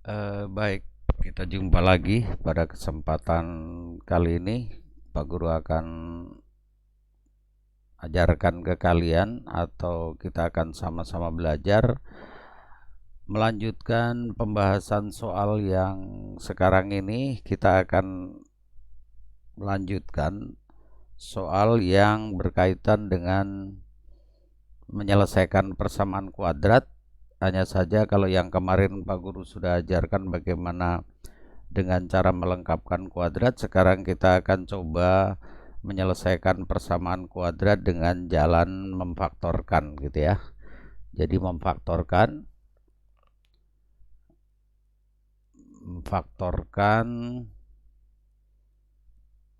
Baik, kita jumpa lagi pada kesempatan kali ini. Pak Guru akan ajarkan ke kalian atau kita akan sama-sama belajar melanjutkan pembahasan soal yang sekarang ini. Kita akan melanjutkan soal yang berkaitan dengan menyelesaikan persamaan kuadrat. Hanya saja kalau yang kemarin Pak Guru sudah ajarkan bagaimana dengan cara melengkapkan kuadrat, sekarang kita akan coba menyelesaikan persamaan kuadrat dengan jalan memfaktorkan gitu ya. Jadi memfaktorkan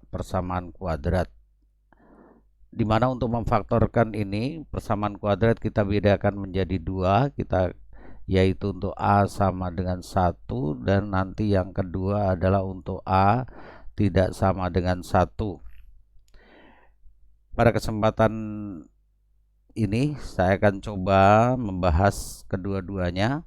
persamaan kuadrat. Dimana untuk memfaktorkan ini persamaan kuadrat kita bedakan menjadi dua, yaitu untuk A sama dengan 1 dan nanti yang kedua adalah untuk A tidak sama dengan 1. Pada kesempatan ini saya akan coba membahas kedua-duanya.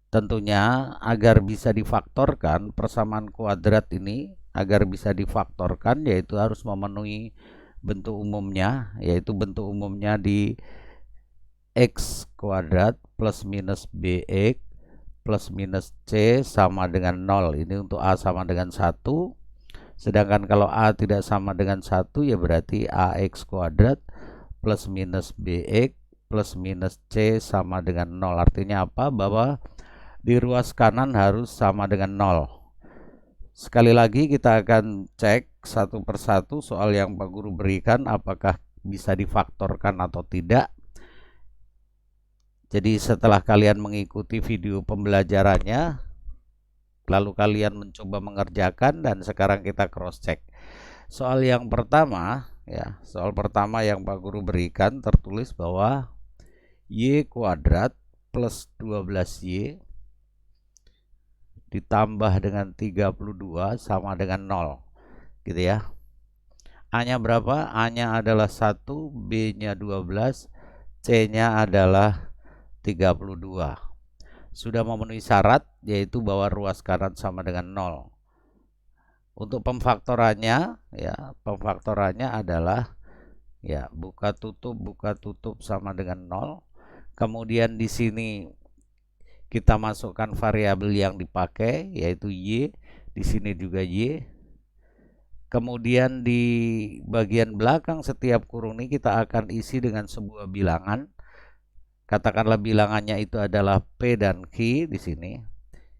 Tentunya agar bisa difaktorkan persamaan kuadrat ini, agar bisa difaktorkan yaitu harus memenuhi bentuk umumnya, yaitu bentuk umumnya di x kuadrat plus minus bx plus minus c sama dengan 0. Ini untuk A sama dengan 1. Sedangkan kalau A tidak sama dengan 1 ya berarti ax kuadrat plus minus bx plus minus c sama dengan 0. Artinya apa? Bahwa di ruas kanan harus sama dengan 0. Sekali lagi kita akan cek satu persatu soal yang Pak Guru berikan apakah bisa difaktorkan atau tidak. Jadi setelah kalian mengikuti video pembelajarannya, lalu kalian mencoba mengerjakan dan sekarang kita cross check. Soal yang pertama yang Pak Guru berikan tertulis bahwa y kuadrat plus 12y ditambah dengan 32 sama dengan 0 gitu ya. A-nya berapa? A-nya adalah 1, B-nya 12, C-nya adalah 32. Sudah memenuhi syarat yaitu bahwa ruas kanan sama dengan 0. Untuk pemfaktorannya adalah buka tutup sama dengan 0. Kemudian di sini kita masukkan variabel yang dipakai yaitu y, di sini juga y. Kemudian di bagian belakang setiap kurung ini kita akan isi dengan sebuah bilangan. Katakanlah bilangannya itu adalah P dan Q di sini.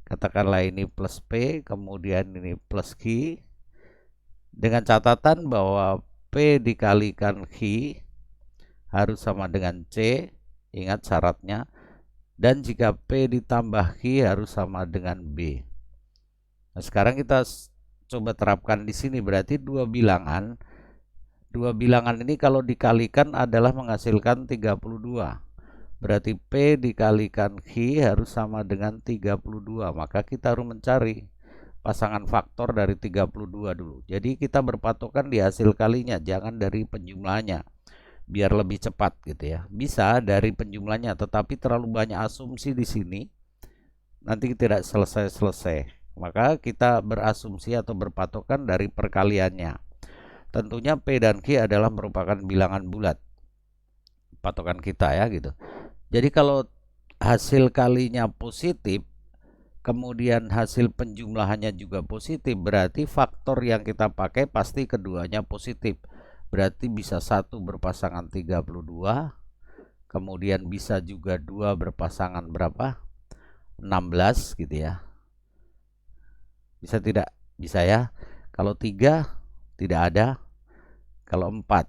Katakanlah ini plus P, kemudian ini plus Q. Dengan catatan bahwa P dikalikan Q harus sama dengan C, ingat syaratnya. Dan jika P ditambah Q harus sama dengan B. Nah, sekarang kita coba terapkan di sini, berarti dua bilangan ini kalau dikalikan adalah menghasilkan 32. Berarti P dikalikan Q harus sama dengan 32. Maka kita harus mencari pasangan faktor dari 32 dulu. Jadi kita berpatokan di hasil kalinya, jangan dari penjumlahnya, biar lebih cepat gitu ya. Bisa dari penjumlahnya, tetapi terlalu banyak asumsi di sini, nanti tidak selesai-selesai. Maka kita berasumsi atau berpatokan dari perkaliannya. Tentunya P dan Q adalah merupakan bilangan bulat, patokan kita ya gitu. Jadi kalau hasil kalinya positif, kemudian hasil penjumlahannya juga positif, berarti faktor yang kita pakai pasti keduanya positif. Berarti bisa 1 berpasangan 32, kemudian bisa juga 2 berpasangan berapa? 16 gitu ya. Bisa tidak? Bisa ya. Kalau 3 tidak ada. Kalau 4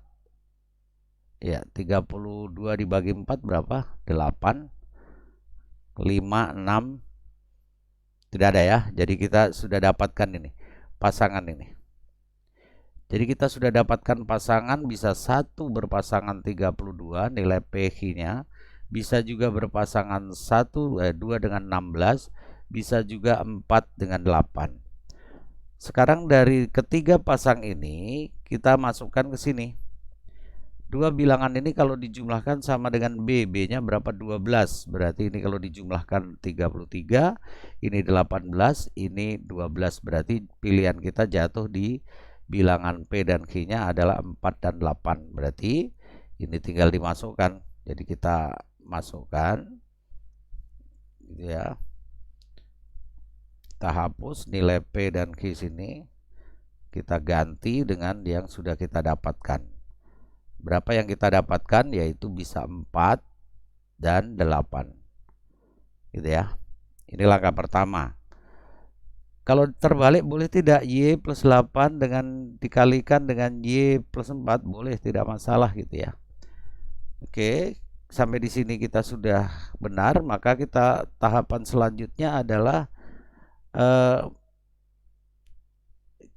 ya 32 dibagi 4 berapa? 8. 5, 6 tidak ada ya. Jadi kita sudah dapatkan ini pasangan ini. Jadi kita sudah dapatkan pasangan, bisa 1 berpasangan 32 nilai PQ-nya, bisa juga berpasangan 2 dengan 16, bisa juga 4 dengan 8. Sekarang dari ketiga pasang ini kita masukkan ke sini. Dua bilangan ini kalau dijumlahkan sama dengan B. B-nya berapa? 12. Berarti ini kalau dijumlahkan 33, ini 18, ini 12. Berarti pilihan kita jatuh di bilangan P dan Q-nya adalah 4 dan 8. Berarti ini tinggal dimasukkan. Jadi kita masukkan gitu ya. Kita hapus nilai P dan Q sini. Kita ganti dengan yang sudah kita dapatkan. Berapa yang kita dapatkan? Yaitu bisa 4 dan 8. Gitu ya. Ini langkah pertama. Kalau terbalik boleh tidak? Y plus 8 dengan dikalikan dengan Y plus 4 boleh, tidak masalah gitu ya. Oke, sampai di sini kita sudah benar, maka kita tahapan selanjutnya adalah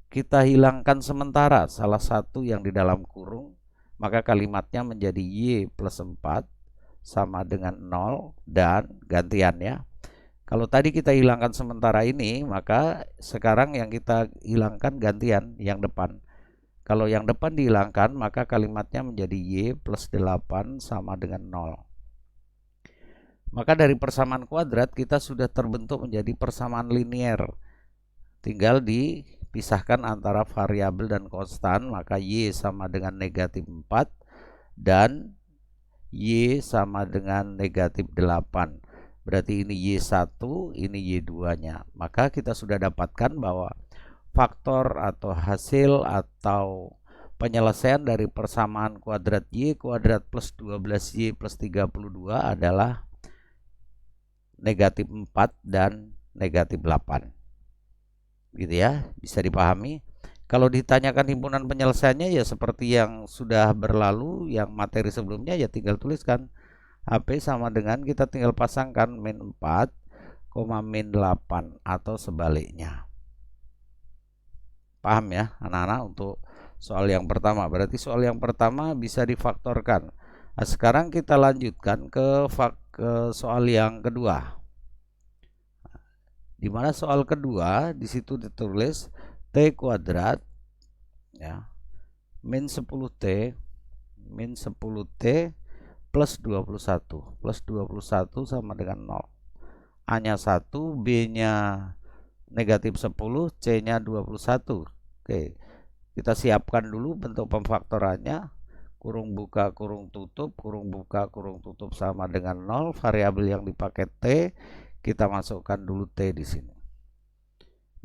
kita hilangkan sementara salah satu yang di dalam kurung. Maka kalimatnya menjadi Y plus 4 sama dengan 0 dan gantiannya. Kalau tadi kita hilangkan sementara ini, maka sekarang yang kita hilangkan gantian yang depan. Kalau yang depan dihilangkan, maka kalimatnya menjadi Y plus 8 sama dengan 0. Maka dari persamaan kuadrat kita sudah terbentuk menjadi persamaan linier. Tinggal dipisahkan antara variabel dan konstan, maka Y sama dengan negatif 4 dan Y sama dengan negatif 8. Berarti ini Y1, ini Y2-nya. Maka kita sudah dapatkan bahwa faktor atau hasil atau penyelesaian dari persamaan kuadrat Y kuadrat plus 12Y plus 32 adalah negatif 4 dan negatif 8. Gitu ya, bisa dipahami. Kalau ditanyakan himpunan penyelesaiannya ya seperti yang sudah berlalu, yang materi sebelumnya ya tinggal tuliskan HP sama dengan kita tinggal pasangkan min 4, min 8 atau sebaliknya. Paham ya anak-anak untuk soal yang pertama? Berarti soal yang pertama bisa difaktorkan. Nah, sekarang kita lanjutkan ke soal yang kedua. Di mana soal kedua di situ ditulis T kuadrat ya min 10T plus 21 sama dengan 0. A-nya 1, B-nya negatif 10, C-nya 21. Oke, kita siapkan dulu bentuk pemfaktorannya. Kurung buka, kurung tutup, kurung buka, kurung tutup sama dengan 0. Variabel yang dipakai T, kita masukkan dulu T di sini.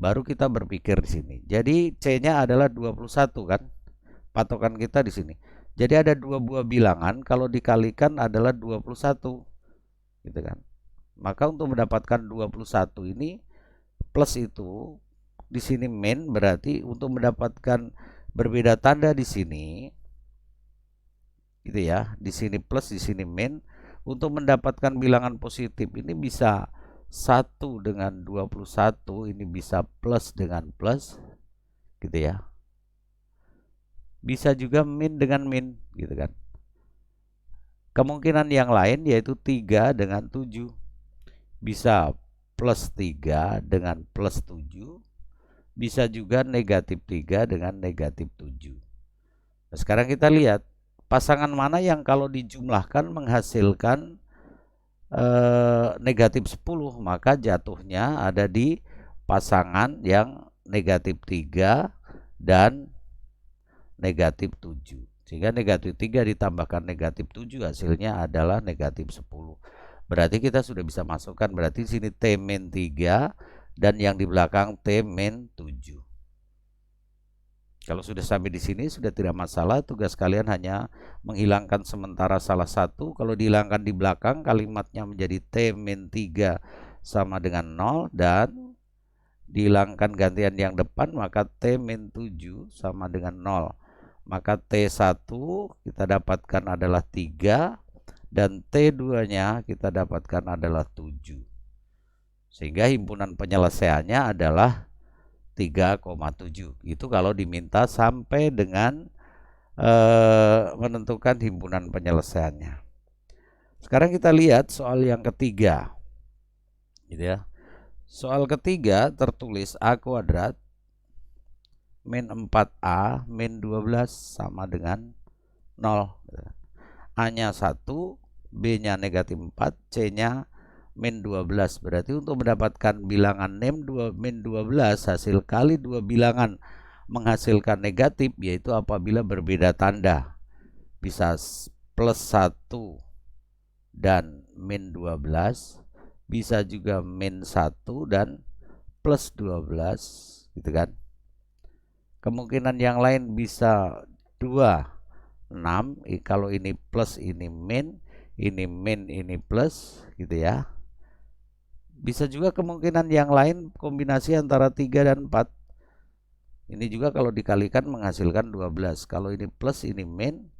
Baru kita berpikir di sini. Jadi C-nya adalah 21 kan? Patokan kita di sini. Jadi ada dua buah bilangan, kalau dikalikan adalah 21. Gitu kan? Maka untuk mendapatkan 21 ini plus itu di sini min, berarti untuk mendapatkan berbeda tanda di sini gitu ya. Di sini plus, di sini min. Untuk mendapatkan bilangan positif ini bisa 1 dengan 21, ini bisa plus dengan plus gitu ya. Bisa juga min dengan min gitu kan. Kemungkinan yang lain yaitu 3 dengan 7. Bisa plus 3 dengan plus 7. Bisa juga negatif 3 dengan negatif 7. Nah, sekarang kita lihat pasangan mana yang kalau dijumlahkan menghasilkan negatif 10, maka jatuhnya ada di pasangan yang negatif 3 dan negatif 7. Sehingga negatif 3 ditambahkan negatif 7 hasilnya adalah negatif 10. Berarti kita sudah bisa masukkan, berarti sini T min 3 dan yang di belakang T min 7. Kalau sudah sampai di sini sudah tidak masalah, tugas kalian hanya menghilangkan sementara salah satu. Kalau dihilangkan di belakang, kalimatnya menjadi T min 3 sama dengan 0 dan dihilangkan gantian yang depan, maka T min 7 sama dengan 0. Maka T1 kita dapatkan adalah 3 dan T2-nya kita dapatkan adalah 7. Sehingga himpunan penyelesaiannya adalah 3,7. Itu kalau diminta sampai dengan menentukan himpunan penyelesaiannya. Sekarang kita lihat soal yang ketiga. Gitu ya. Soal ketiga tertulis A kuadrat min 4A min 12 sama dengan 0. A-nya 1, B-nya negatif 4, C-nya min 12. Berarti untuk mendapatkan bilangan min 12 hasil kali dua bilangan menghasilkan negatif, yaitu apabila berbeda tanda. Bisa plus 1 dan min 12, bisa juga min 1 dan plus 12, gitu kan. Kemungkinan yang lain bisa 2, 6, kalau ini plus ini min, ini plus, gitu ya. Bisa juga kemungkinan yang lain kombinasi antara 3 dan 4. Ini juga kalau dikalikan menghasilkan 12. Kalau ini plus, ini min,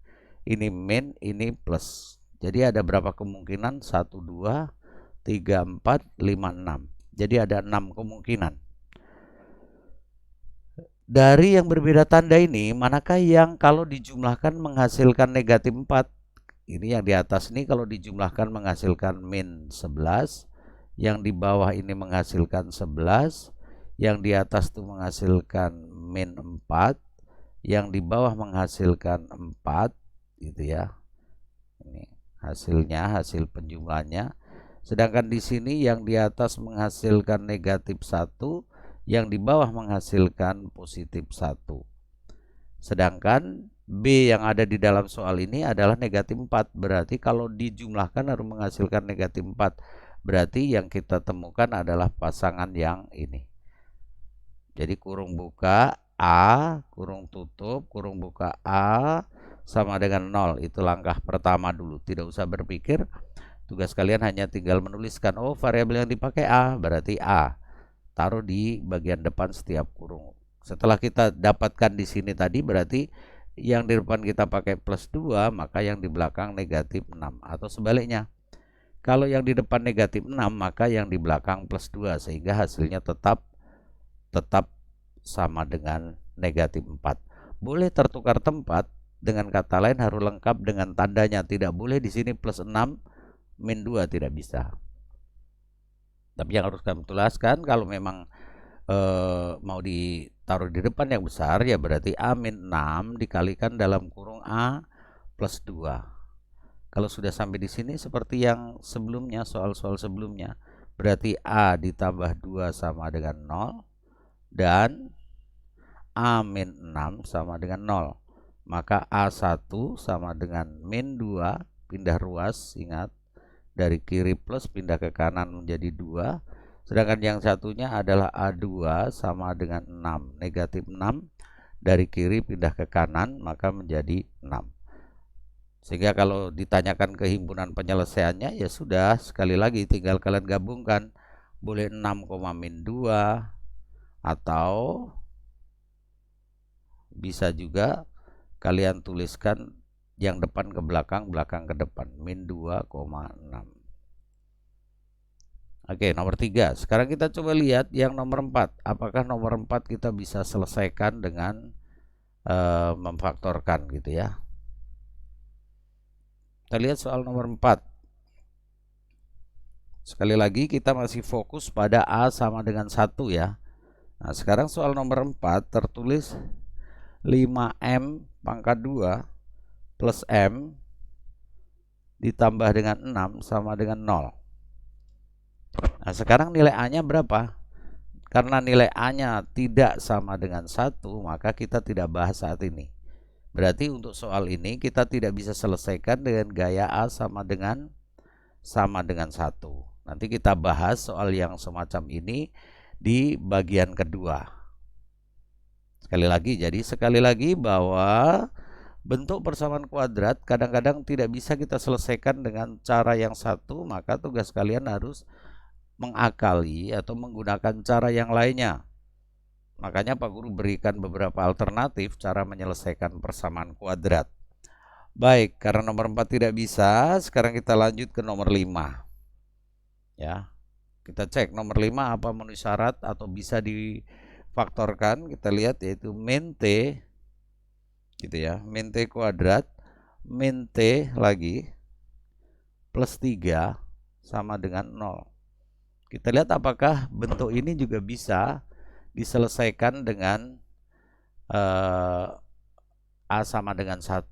ini plus. Jadi ada berapa kemungkinan? 1, 2, 3, 4, 5, 6. Jadi ada 6 kemungkinan. Dari yang berbeda tanda ini, manakah yang kalau dijumlahkan menghasilkan negatif 4? Ini yang di atas ini kalau dijumlahkan menghasilkan min 11. Yang di bawah ini menghasilkan 11. Yang di atas itu menghasilkan min 4. Yang di bawah menghasilkan 4. Gitu ya. Ini hasilnya, hasil penjumlahannya. Sedangkan di sini yang di atas menghasilkan negatif 1. Yang di bawah menghasilkan positif 1. Sedangkan B yang ada di dalam soal ini adalah negatif 4. Berarti kalau dijumlahkan harus menghasilkan negatif 4. Berarti yang kita temukan adalah pasangan yang ini. Jadi kurung buka A, kurung tutup, kurung buka A sama dengan 0. Itu langkah pertama dulu. Tidak usah berpikir. Tugas kalian hanya tinggal menuliskan, oh variabel yang dipakai A, berarti A. Taruh di bagian depan setiap kurung. Setelah kita dapatkan di sini tadi, berarti yang di depan kita pakai plus 2, maka yang di belakang negatif 6. Atau sebaliknya, kalau yang di depan negatif 6, maka yang di belakang plus 2. Sehingga hasilnya tetap sama dengan negatif 4. Boleh tertukar tempat, dengan kata lain harus lengkap dengan tandanya. Tidak boleh di sini plus 6, min 2, tidak bisa. Tapi yang harus kami tuliskan, kalau memang mau ditaruh di depan yang besar, ya berarti A min 6 dikalikan dalam kurung A plus 2. Kalau sudah sampai di sini seperti yang sebelumnya, soal-soal sebelumnya, berarti A ditambah 2 sama dengan 0 dan A min 6 sama dengan 0. Maka A1 sama dengan min 2, pindah ruas, ingat, dari kiri plus pindah ke kanan menjadi 2. Sedangkan yang satunya adalah A2 sama dengan 6. Negatif 6 dari kiri pindah ke kanan maka menjadi 6. Sehingga kalau ditanyakan kehimpunan penyelesaiannya, ya sudah, sekali lagi tinggal kalian gabungkan. Boleh 6, min 2 atau bisa juga kalian tuliskan yang depan ke belakang, belakang ke depan, min 2,6. Oke, nomor 3. Sekarang kita coba lihat yang nomor 4. Apakah nomor 4 kita bisa selesaikan dengan memfaktorkan gitu ya. Kita lihat soal nomor 4. Sekali lagi kita masih fokus pada A sama dengan 1 ya. Nah, sekarang soal nomor 4 tertulis 5M pangkat 2 plus M ditambah dengan 6 sama dengan 0. Nah, sekarang nilai A-nya berapa? Karena nilai A-nya tidak sama dengan 1, maka kita tidak bahas saat ini. Berarti untuk soal ini kita tidak bisa selesaikan dengan gaya A sama dengan 1. Nanti kita bahas soal yang semacam ini di bagian kedua. Sekali lagi bahwa bentuk persamaan kuadrat kadang-kadang tidak bisa kita selesaikan dengan cara yang satu, maka tugas kalian harus mengakali atau menggunakan cara yang lainnya. Makanya Pak Guru berikan beberapa alternatif cara menyelesaikan persamaan kuadrat. Baik, karena nomor 4 tidak bisa, sekarang kita lanjut ke nomor 5. Ya. Kita cek nomor 5 apa memenuhi syarat atau bisa difaktorkan. Kita lihat yaitu min T gitu ya, min T kuadrat min T lagi plus 3 sama dengan 0. Kita lihat apakah bentuk ini juga bisa diselesaikan dengan A sama dengan 1.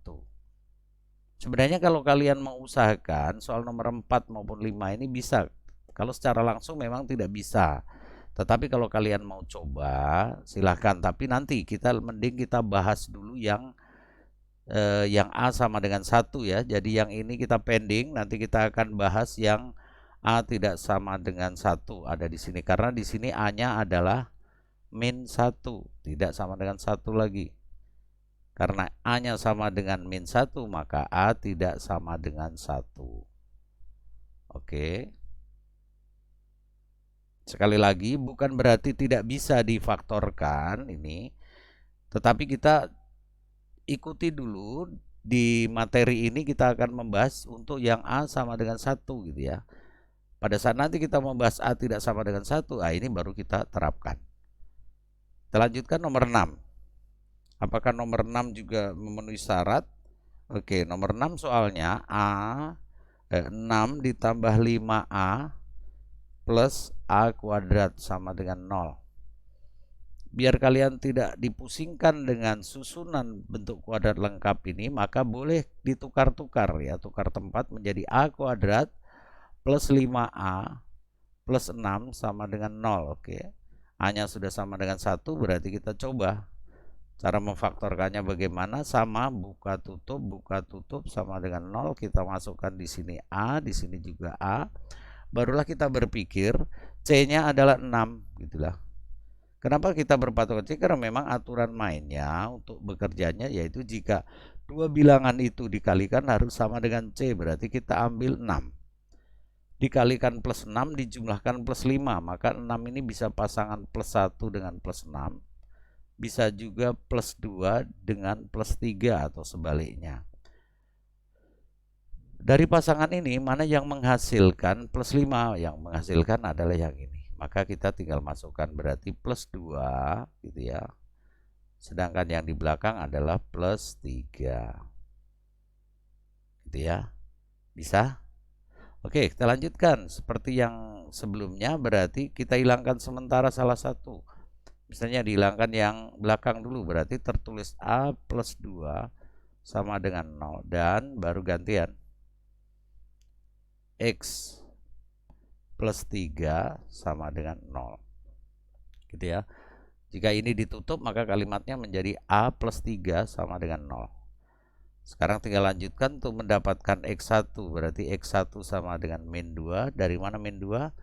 Sebenarnya kalau kalian mau usahakan soal nomor 4 maupun 5 ini bisa. Kalau secara langsung memang tidak bisa. Tetapi kalau kalian mau coba, silahkan. Tapi nanti mending kita bahas dulu yang A sama dengan 1 ya. Jadi yang ini kita pending, nanti kita akan bahas yang A tidak sama dengan 1 ada di sini. Karena di sini A-nya adalah min 1, tidak sama dengan 1 lagi. Karena A-nya sama dengan min 1, maka A tidak sama dengan 1. Oke. Sekali lagi, bukan berarti tidak bisa difaktorkan ini, tetapi kita ikuti dulu di materi ini, kita akan membahas untuk yang A sama dengan 1 gitu ya. Pada saat nanti kita membahas A tidak sama dengan 1, ini baru kita terapkan. Kita lanjutkan nomor 6. Apakah nomor 6 juga memenuhi syarat? Oke, nomor 6 soalnya 6 ditambah 5A plus A kuadrat sama dengan 0. Biar kalian tidak dipusingkan dengan susunan bentuk kuadrat lengkap ini, maka boleh ditukar-tukar ya, tukar tempat menjadi A kuadrat plus 5A plus 6 sama dengan 0. Oke, A-nya sudah sama dengan 1, berarti kita coba. Cara memfaktorkannya bagaimana? Sama, buka tutup sama dengan 0. Kita masukkan di sini A, di sini juga A. Barulah kita berpikir C-nya adalah 6, gitulah. Kenapa kita berpatokan C? Karena memang aturan mainnya untuk bekerjanya yaitu jika dua bilangan itu dikalikan harus sama dengan C, berarti kita ambil 6. Dikalikan plus 6 dijumlahkan plus 5, maka 6 ini bisa pasangan plus 1 dengan plus 6. Bisa juga plus 2 dengan plus 3 atau sebaliknya. Dari pasangan ini mana yang menghasilkan plus 5? Yang menghasilkan adalah yang ini. Maka kita tinggal masukkan berarti plus 2 gitu ya. Sedangkan yang di belakang adalah plus 3. Gitu ya. Bisa? Oke, kita lanjutkan. Seperti yang sebelumnya, berarti kita hilangkan sementara salah satu. Misalnya dihilangkan yang belakang dulu, berarti tertulis A plus 2 sama dengan 0. Dan baru gantian X plus 3 sama dengan 0. Gitu ya. Jika ini ditutup, maka kalimatnya menjadi A plus 3 sama dengan 0. Sekarang tinggal lanjutkan untuk mendapatkan X1. Berarti X1 sama dengan min 2. Dari mana min 2?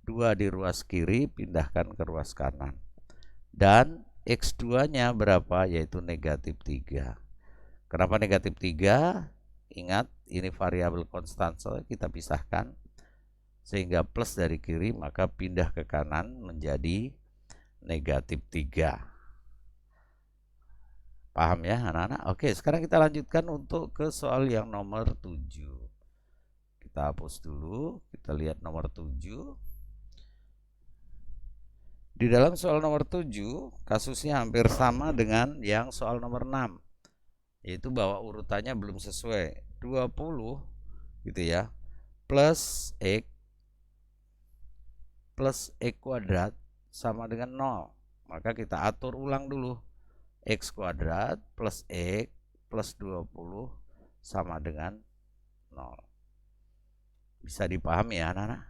2 di ruas kiri, pindahkan ke ruas kanan. Dan X2-nya berapa? Yaitu negatif 3. Kenapa negatif 3? Ingat, ini variabel konstan, so kita pisahkan. Sehingga plus dari kiri, maka pindah ke kanan menjadi negatif 3. Paham ya anak-anak? Oke, sekarang kita lanjutkan untuk ke soal yang nomor 7. Kita hapus dulu, kita lihat nomor 7. Di dalam soal nomor 7, kasusnya hampir sama dengan yang soal nomor 6. Yaitu bahwa urutannya belum sesuai. 20 gitu ya. Plus X kuadrat sama dengan 0. Maka kita atur ulang dulu. X kuadrat plus X plus 20 sama dengan 0. Bisa dipahami ya anak-anak?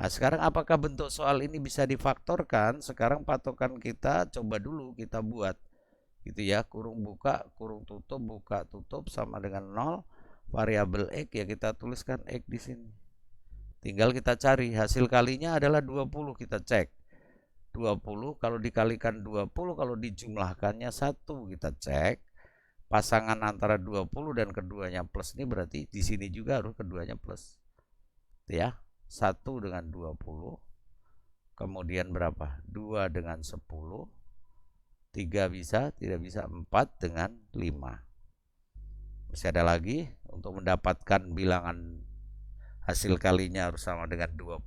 Nah, sekarang apakah bentuk soal ini bisa difaktorkan? Sekarang patokan kita coba dulu kita buat. Gitu ya, kurung buka, kurung buka tutup sama dengan 0. Variabel X ya kita tuliskan X di sini. Tinggal kita cari, hasil kalinya adalah 20, kita cek. 20 kalau dikalikan 20, kalau dijumlahkannya 1, kita cek. Pasangan antara 20 dan keduanya plus ini berarti di sini juga harus keduanya plus. Ya. 1 dengan 20, kemudian berapa? 2 dengan 10, 3 bisa, tidak bisa, 4 dengan 5. Masih ada lagi, untuk mendapatkan bilangan hasil kalinya harus sama dengan 20.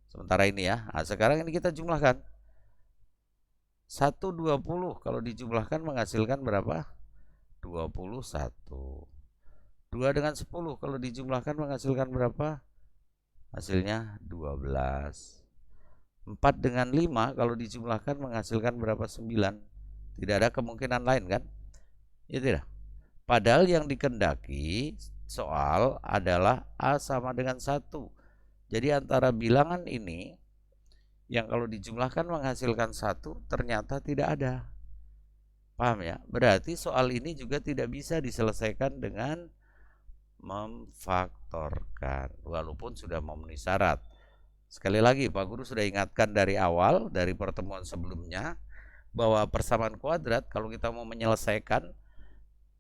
Sementara ini ya, nah sekarang ini kita jumlahkan. 1, 20, kalau dijumlahkan menghasilkan berapa? 21. 2 dengan 10, kalau dijumlahkan menghasilkan berapa? Hasilnya 12. 4 dengan 5 kalau dijumlahkan menghasilkan berapa? 9. Tidak ada kemungkinan lain kan? Ya tidak. Padahal yang dikehendaki soal adalah A sama dengan 1. Jadi antara bilangan ini yang kalau dijumlahkan menghasilkan 1 ternyata tidak ada. Paham ya? Berarti soal ini juga tidak bisa diselesaikan dengan memfaktorkan walaupun sudah memenuhi syarat. Sekali lagi Pak Guru sudah ingatkan dari awal, dari pertemuan sebelumnya, bahwa persamaan kuadrat kalau kita mau menyelesaikan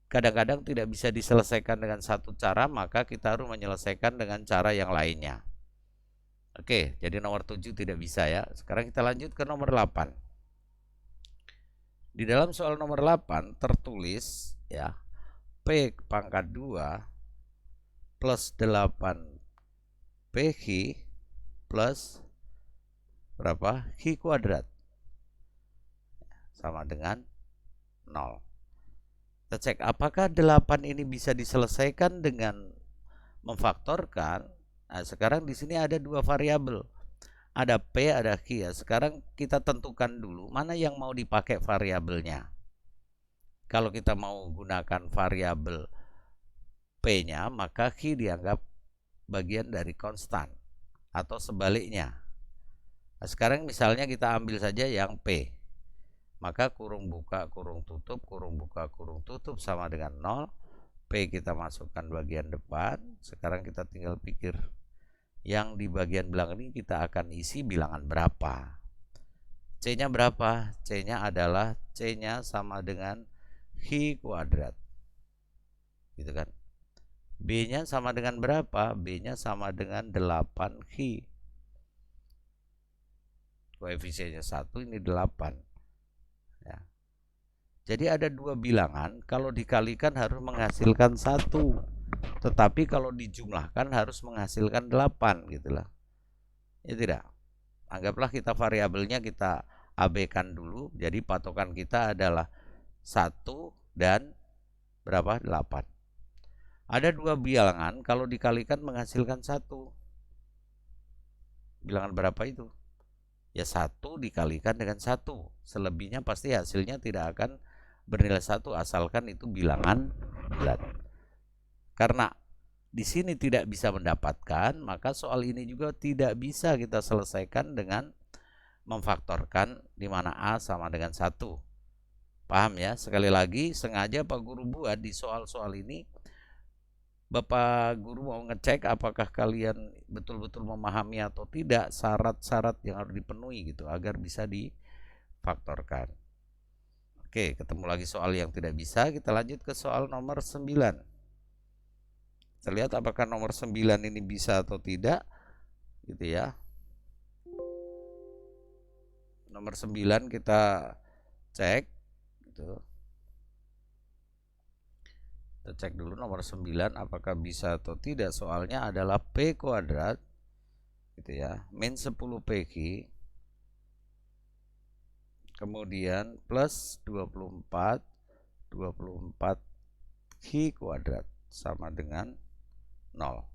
kadang-kadang tidak bisa diselesaikan dengan satu cara, maka kita harus menyelesaikan dengan cara yang lainnya. Oke, jadi nomor 7 tidak bisa ya. Sekarang kita lanjut ke nomor 8. Di dalam soal nomor 8 tertulis ya, P pangkat 2 plus 8 PQ plus berapa? Q kuadrat sama dengan 0. Kita cek apakah 8 ini bisa diselesaikan dengan memfaktorkan. Nah, sekarang di sini ada dua variabel. Ada P, ada Q ya. Sekarang kita tentukan dulu mana yang mau dipakai variabelnya. Kalau kita mau gunakan variabel P-nya, maka Q dianggap bagian dari konstan atau sebaliknya. Nah, sekarang misalnya kita ambil saja yang P. Maka kurung buka kurung tutup sama dengan 0. P kita masukkan bagian depan. Sekarang kita tinggal pikir yang di bagian belakang ini kita akan isi bilangan berapa. C-nya berapa? C-nya adalah C-nya sama dengan Q kuadrat. Gitu kan? B-nya sama dengan berapa? B-nya sama dengan 8Q. Koefisiennya 1, ini 8. Ya. Jadi ada dua bilangan, kalau dikalikan harus menghasilkan 1. Tetapi kalau dijumlahkan harus menghasilkan 8 gitulah. Ya tidak. Anggaplah kita variabelnya kita abaikan dulu. Jadi patokan kita adalah 1 dan berapa? 8. Ada dua bilangan kalau dikalikan menghasilkan 1. Bilangan berapa itu? Ya 1 dikalikan dengan 1. Selebihnya pasti hasilnya tidak akan bernilai 1 asalkan itu bilangan bulat. Karena di sini tidak bisa mendapatkan, maka soal ini juga tidak bisa kita selesaikan dengan memfaktorkan di mana A sama dengan 1. Paham ya? Sekali lagi sengaja Pak Guru buat di soal-soal ini Bapak Guru mau ngecek apakah kalian betul-betul memahami atau tidak syarat-syarat yang harus dipenuhi gitu agar bisa difaktorkan. Oke, ketemu lagi soal yang tidak bisa. Kita lanjut ke soal nomor 9. Kita lihat apakah nomor 9 ini bisa atau tidak gitu ya. Nomor 9 kita cek gitu. Kita cek dulu nomor 9 apakah bisa atau tidak. Soalnya adalah P kuadrat gitu ya, min 10 PQ kemudian plus 24 Q kuadrat sama dengan 0.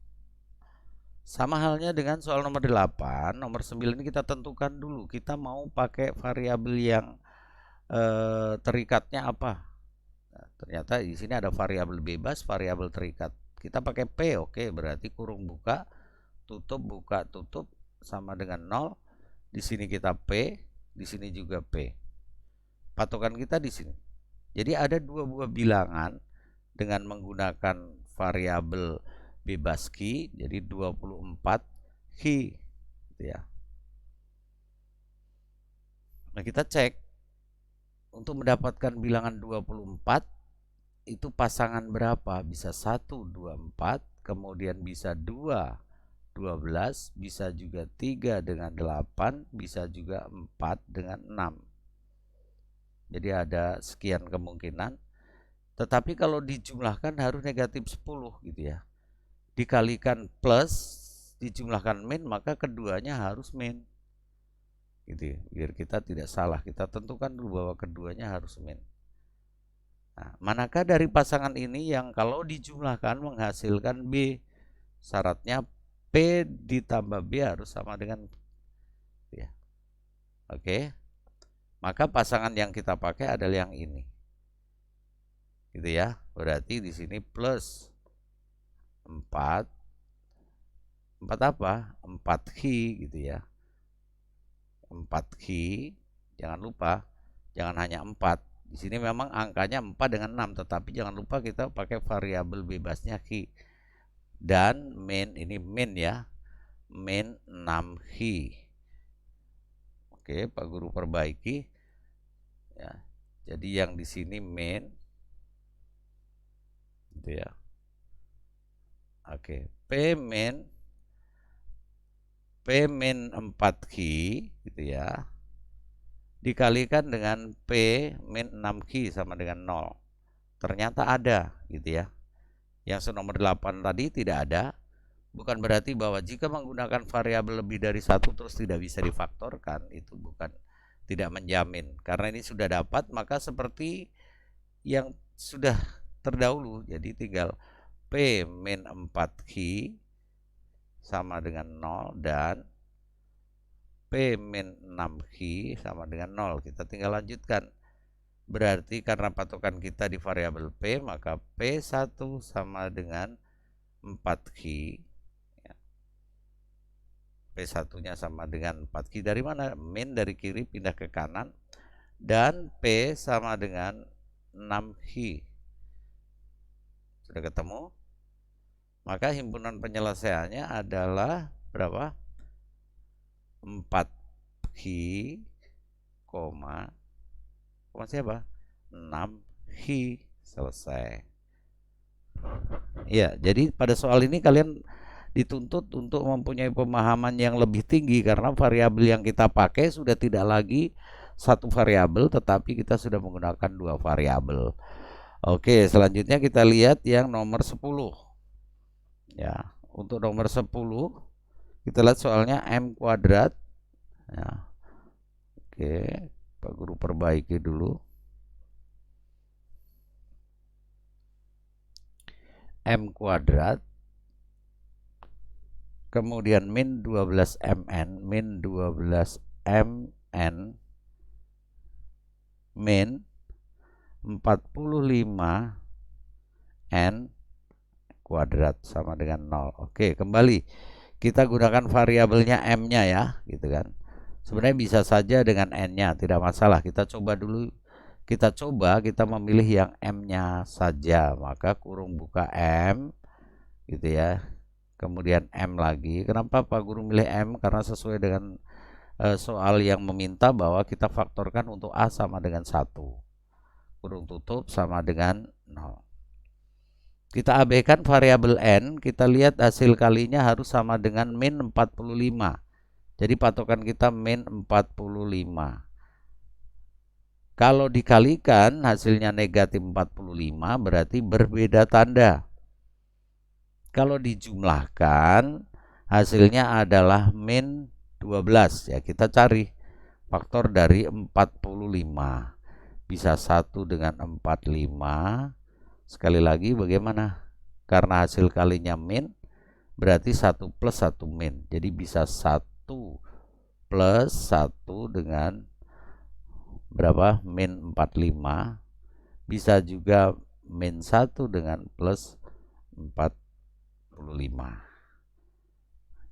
Sama halnya dengan soal nomor 8, nomor 9 ini kita tentukan dulu kita mau pakai variabel yang terikatnya apa. Nah, ternyata di sini ada variabel bebas, variabel terikat. Kita pakai P, oke, berarti kurung buka tutup sama dengan 0. Di sini kita P, di sini juga P. Patokan kita di sini. Jadi ada dua buah bilangan dengan menggunakan variabel bebas Q, jadi 24 Q gitu ya. Nah, kita cek untuk mendapatkan bilangan 24 itu pasangan berapa? Bisa 1, 2, 4, kemudian bisa 2, 12, bisa juga 3 dengan 8, bisa juga 4 dengan 6. Jadi ada sekian kemungkinan. Tetapi kalau dijumlahkan harus negatif 10 gitu ya. Dikalikan plus, dijumlahkan min, maka keduanya harus min. Gitu ya. Biar kita tidak salah, kita tentukan dulu bahwa keduanya harus min. Nah, manakah dari pasangan ini yang kalau dijumlahkan menghasilkan B? Syaratnya P ditambah B harus sama dengan ya. Oke. Maka pasangan yang kita pakai adalah yang ini. gitu ya. Berarti di sini plus 4 apa? 4 Q gitu ya. 4 Q, jangan lupa, jangan hanya 4. Di sini memang angkanya 4 dengan 6, tetapi jangan lupa kita pakai variabel bebasnya Q. Dan min, ini min ya, min 6 Q. Oke, Pak Guru perbaiki ya. Jadi yang di sini min gitu ya. Oke, P min 4Q gitu ya, dikalikan dengan P min 6Q sama dengan 0. Ternyata ada gitu ya. Yang nomor 8 tadi tidak ada. Bukan berarti bahwa jika menggunakan variabel lebih dari satu terus tidak bisa difaktorkan. Itu bukan, tidak menjamin. Karena ini sudah dapat, maka seperti yang sudah terdahulu. Jadi tinggal P min 4Q sama dengan 0 dan P min 6Q sama dengan 0. Kita tinggal lanjutkan. Berarti karena patokan kita di variabel P, maka P1 sama dengan 4Q. P1-nya sama dengan 4Q dari mana? Min dari kiri pindah ke kanan. Dan P sama dengan 6Q. Sudah ketemu? Maka himpunan penyelesaiannya adalah berapa? 4Q, koma siapa? 6Q. Selesai. Ya, jadi pada soal ini kalian dituntut untuk mempunyai pemahaman yang lebih tinggi karena variabel yang kita pakai sudah tidak lagi satu variabel, tetapi kita sudah menggunakan dua variabel. Oke, selanjutnya kita lihat yang nomor 10. Ya, untuk nomor 10 kita lihat soalnya M kuadrat. Ya. Oke, Pak Guru perbaiki dulu. M kuadrat kemudian min 12 mn min 12 mn min 45 n kuadrat sama dengan 0. Oke, kembali kita gunakan variabelnya m-nya ya, gitu kan. Sebenarnya bisa saja dengan n-nya, tidak masalah. Kita coba dulu, kita memilih yang m-nya saja. Maka kurung buka m gitu ya, kemudian M lagi. Kenapa Pak Guru milih M? Karena sesuai dengan soal yang meminta bahwa kita faktorkan untuk A sama dengan 1. Kurung tutup sama dengan 0. Kita abaikan variabel N, kita lihat hasil kalinya harus sama dengan min 45. Jadi patokan kita min 45. Kalau dikalikan hasilnya negatif 45 berarti berbeda tanda. Kalau dijumlahkan hasilnya adalah min 12 ya, kita cari faktor dari 45. Bisa 1 dengan 45. Sekali lagi bagaimana? Karena hasil kalinya min berarti 1 plus 1 min. Jadi bisa 1 plus 1 dengan berapa? Min 45. Bisa juga min 1 dengan plus 45.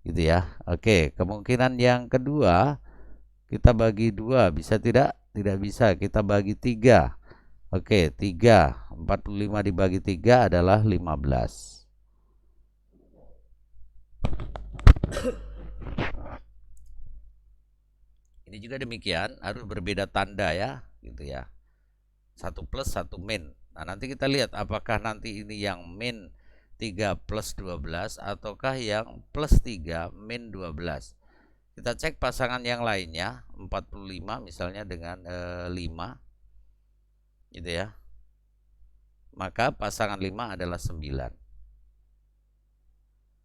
Gitu ya. Oke, kemungkinan yang kedua kita bagi 2, bisa tidak? Tidak bisa, kita bagi 3. Oke, 3, 45 dibagi 3 adalah 15. Ini juga demikian, harus berbeda tanda ya, gitu ya. 1 plus 1 min. Nah, nanti kita lihat apakah nanti ini yang min 3 plus 12 ataukah yang plus 3 min 12. Kita cek pasangan yang lainnya, 45 misalnya dengan 5 gitu ya. Maka pasangan 5 adalah 9.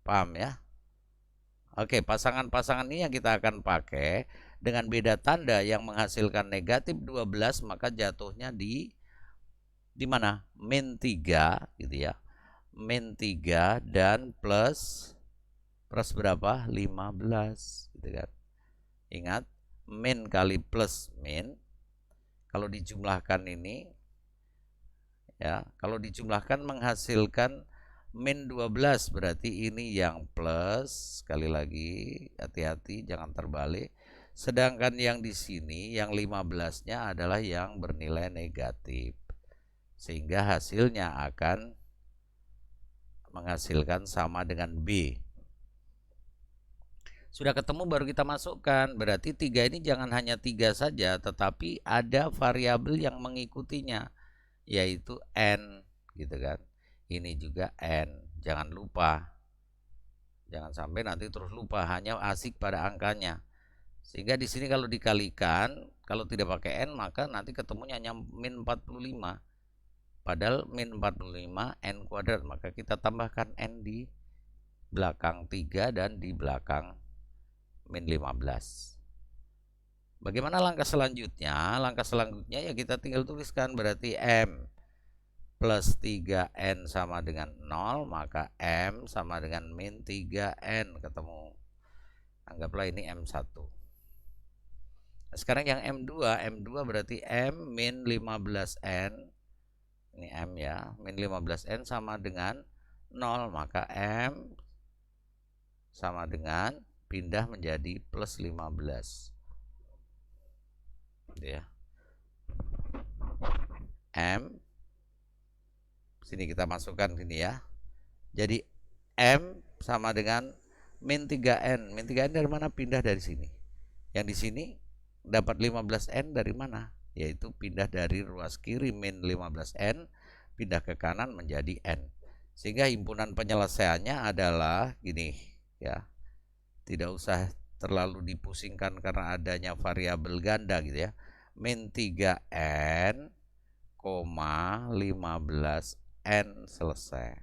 Paham ya? Oke, pasangan-pasangan ini yang kita akan pakai dengan beda tanda yang menghasilkan negatif 12, maka jatuhnya di mana? Min 3 gitu ya. Min 3 dan plus berapa? 15 gitu kan. Ingat, min kali plus min kalau dijumlahkan ini Ya, kalau dijumlahkan menghasilkan min 12, berarti ini yang plus. Sekali lagi, hati-hati jangan terbalik. Sedangkan yang di sini yang 15-nya adalah yang bernilai negatif. Sehingga hasilnya akan menghasilkan sama dengan B. Sudah ketemu baru kita masukkan. Berarti 3 ini jangan hanya 3 saja, tetapi ada variabel yang mengikutinya, yaitu N, gitu kan. Ini juga N. Jangan lupa. Jangan sampai nanti terus lupa, hanya asik pada angkanya. Sehingga di sini kalau dikalikan, kalau tidak pakai N maka nanti ketemunya hanya min 45. Padahal min 45 N kuadrat, maka kita tambahkan N di belakang 3 dan di belakang min 15. Bagaimana langkah selanjutnya? Langkah selanjutnya ya kita tinggal tuliskan, berarti M plus 3N sama dengan 0, maka M sama dengan min 3N, ketemu. Anggaplah ini M1. Sekarang yang M2 berarti M min 15N. Ini M ya, min 15N sama dengan 0, maka M sama dengan pindah menjadi plus 15. Ya. M sini kita masukkan sini ya. Jadi M sama dengan min 3N. Min 3N dari mana? Pindah dari sini. Yang di sini dapat 15N dari mana? Yaitu pindah dari ruas kiri min 15N, pindah ke kanan menjadi N. Sehingga himpunan penyelesaiannya adalah gini ya. Tidak usah terlalu dipusingkan karena adanya variabel ganda gitu ya. Min 3N, 15N, selesai.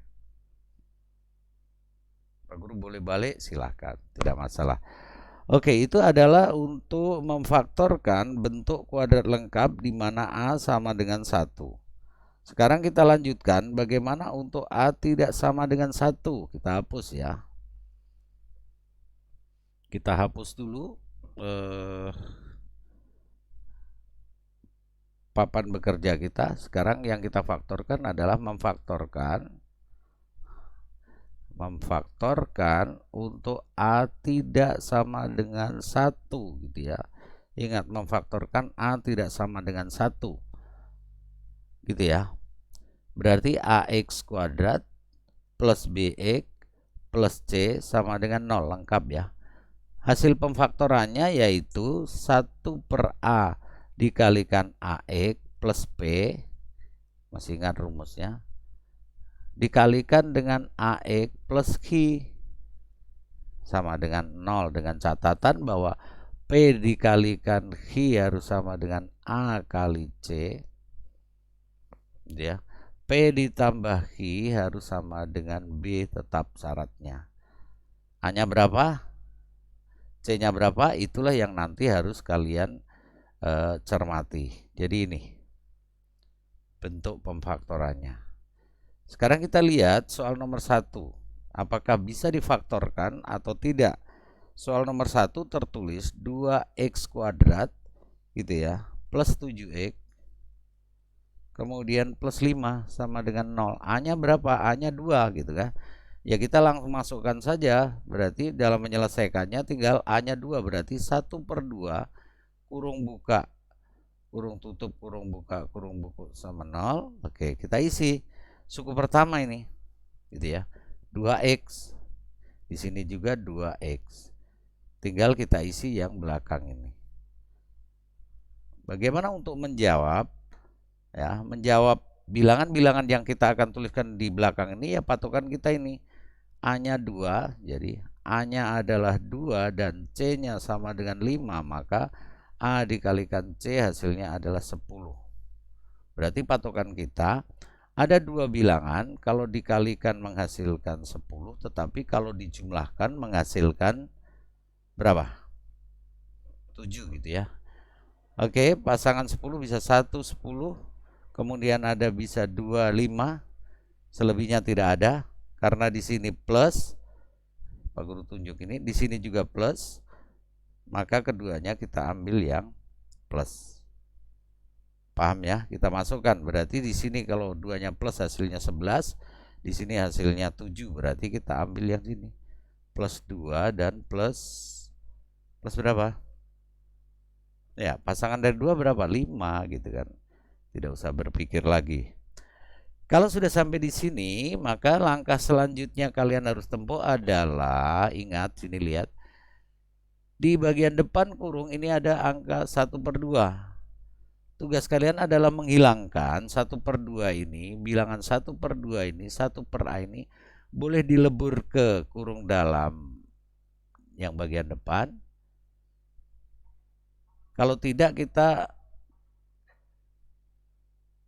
Pak Guru boleh balik? Silahkan, tidak masalah. Oke, itu adalah untuk memfaktorkan bentuk kuadrat lengkap di mana A sama dengan 1. Sekarang kita lanjutkan bagaimana untuk A tidak sama dengan 1. Kita hapus ya. Kita hapus dulu papan bekerja kita. Sekarang yang kita faktorkan adalah memfaktorkan untuk A tidak sama dengan 1 gitu ya. Ingat, memfaktorkan A tidak sama dengan 1 gitu ya. Berarti AX kuadrat plus BX plus C sama dengan 0, lengkap ya. Hasil pemfaktorannya yaitu 1 per A dikalikan AX plus P, masih ingat rumusnya, dikalikan dengan AX plus Q sama dengan 0, dengan catatan bahwa P dikalikan Q harus sama dengan A kali C ya. P ditambah Q harus sama dengan B, tetap syaratnya. A-nya berapa? C-nya berapa? Itulah yang nanti harus kalian cermati. Jadi ini bentuk pemfaktorannya. Sekarang kita lihat soal nomor 1. Apakah bisa difaktorkan atau tidak? Soal nomor 1 tertulis 2x kuadrat gitu ya, plus 7x, kemudian plus 5 sama dengan 0. A-nya berapa? A-nya 2 gitu kan. Ya kita langsung masukkan saja. Berarti dalam menyelesaikannya tinggal A-nya 2, berarti 1 per 2 kurung buka, kurung tutup, kurung buka, kurung buku sama 0. Oke, kita isi suku pertama ini gitu ya, 2x. Di sini juga 2x. Tinggal kita isi yang belakang ini. Bagaimana untuk menjawab? Ya, menjawab bilangan-bilangan yang kita akan tuliskan di belakang ini ya, patokan kita ini A-nya 2, jadi A-nya adalah 2 dan C-nya sama dengan 5, maka A dikalikan C hasilnya adalah 10. Berarti patokan kita ada dua bilangan, kalau dikalikan menghasilkan 10, tetapi kalau dijumlahkan menghasilkan berapa? 7 gitu ya. Oke, pasangan 10 bisa 1, 10, kemudian ada bisa 2, 5, selebihnya tidak ada. Karena di sini plus, Pak Guru tunjuk ini, di sini juga plus, maka keduanya kita ambil yang plus. Paham ya? Kita masukkan. Berarti di sini kalau 2-nya plus hasilnya 11. Di sini hasilnya 7. Berarti kita ambil yang sini. Plus 2 dan plus berapa? Ya, pasangan dari 2 berapa? 5 gitu kan. Tidak usah berpikir lagi. Kalau sudah sampai di sini, maka langkah selanjutnya kalian harus tempuh adalah, ingat sini lihat, di bagian depan kurung ini ada angka 1/2. Tugas kalian adalah menghilangkan 1/2 ini, bilangan 1/2 ini, 1/A ini boleh dilebur ke kurung dalam yang bagian depan. Kalau tidak, kita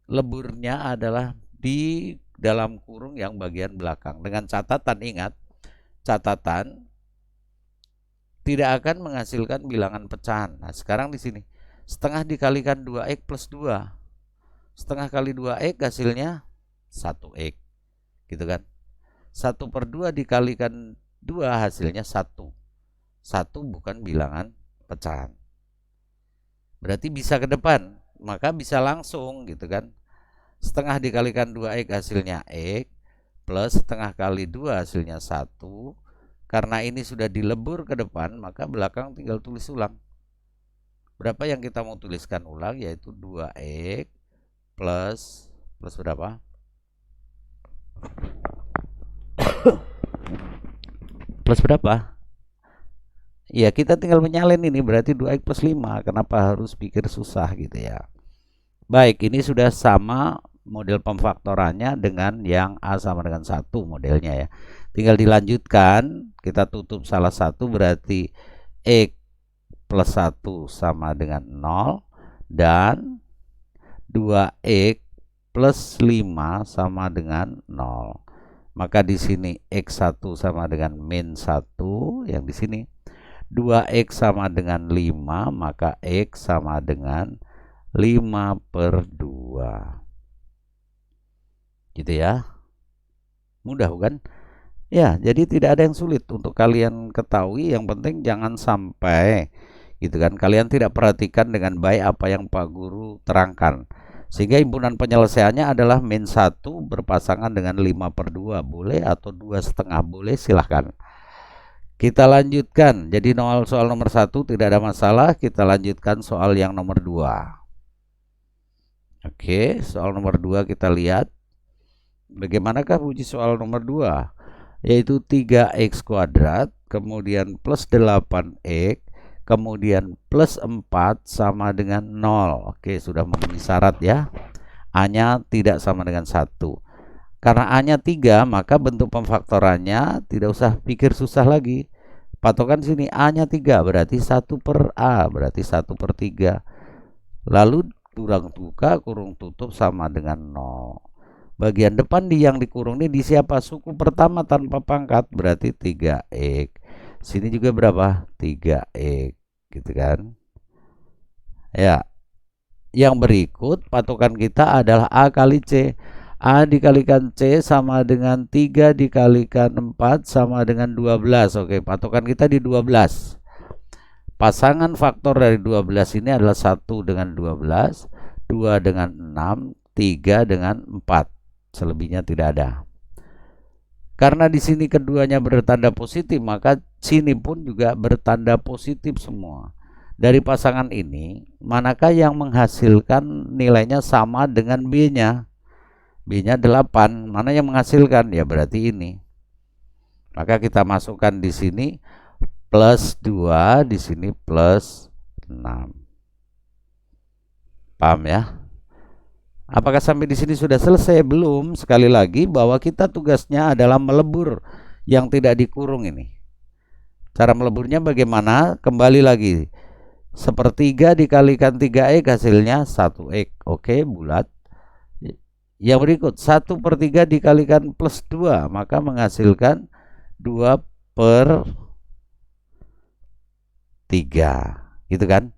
leburnya adalah di dalam kurung yang bagian belakang. Dengan catatan, ingat, catatan tidak akan menghasilkan bilangan pecahan. Nah, sekarang di sini setengah dikalikan 2x plus 2. Setengah kali 2x hasilnya 1x. Gitu kan? 1/2 dikalikan 2 hasilnya 1. 1 bukan bilangan pecahan. Berarti bisa ke depan, maka bisa langsung gitu kan. Setengah dikalikan 2x hasilnya x, plus setengah kali 2 hasilnya 1. Karena ini sudah dilebur ke depan, maka belakang tinggal tulis ulang. Berapa yang kita mau tuliskan ulang, yaitu 2x plus berapa? Plus berapa? Ya, kita tinggal menyalin ini, berarti 2x plus 5. Kenapa harus pikir susah gitu ya. Baik, ini sudah sama model pemfaktorannya dengan yang A sama dengan 1 modelnya ya. Tinggal dilanjutkan, kita tutup salah satu, berarti X plus 1 sama dengan 0 dan 2x plus 5 sama dengan 0. Maka di sini X1 sama dengan min 1, yang di sini 2x sama dengan 5, maka X sama dengan 5/2. Gitu ya. Mudah bukan? Ya, jadi tidak ada yang sulit untuk kalian ketahui. Yang penting jangan sampai gitu kan, kalian tidak perhatikan dengan baik apa yang Pak Guru terangkan. Sehingga himpunan penyelesaiannya adalah min 1 berpasangan dengan 5/2. Boleh atau 2,5 boleh, silahkan. Kita lanjutkan. Jadi soal nomor 1 tidak ada masalah. Kita lanjutkan soal yang nomor 2. Oke, soal nomor 2 kita lihat. Bagaimanakah uji soal nomor 2? Yaitu 3x kuadrat, kemudian plus 8x, kemudian plus 4 sama dengan 0. Oke, sudah memenuhi syarat ya. A-nya tidak sama dengan 1. Karena A-nya 3, maka bentuk pemfaktorannya tidak usah pikir susah lagi. Patokan sini A-nya 3, berarti 1/A, berarti 1/3. Lalu kurang buka, kurung tutup sama dengan 0. Bagian depan yang dikurung ini di siapa? Suku pertama tanpa pangkat, berarti 3x. Sini juga berapa? 3x, gitu kan? Ya. Yang berikut patokan kita adalah A kali C. A dikalikan C sama dengan 3 dikalikan 4 sama dengan 12. Oke, patokan kita di 12. Pasangan faktor dari 12 ini adalah 1 dengan 12, 2 dengan 6, 3 dengan 4. Selebihnya tidak ada. Karena di sini keduanya bertanda positif, maka sini pun juga bertanda positif semua. Dari pasangan ini, manakah yang menghasilkan nilainya sama dengan B-nya? B-nya 8. Mana yang menghasilkan? Ya berarti ini. Maka kita masukkan di sini plus 2, di sini plus 6. Paham ya? Apakah sampai di sini sudah selesai? Belum. Sekali lagi bahwa kita tugasnya adalah melebur yang tidak dikurung ini. Cara meleburnya bagaimana? Kembali lagi. 1/3 dikalikan 3x hasilnya 1x. Oke, bulat. Yang berikut 1/3 dikalikan plus 2, maka menghasilkan 2/3. Gitu kan?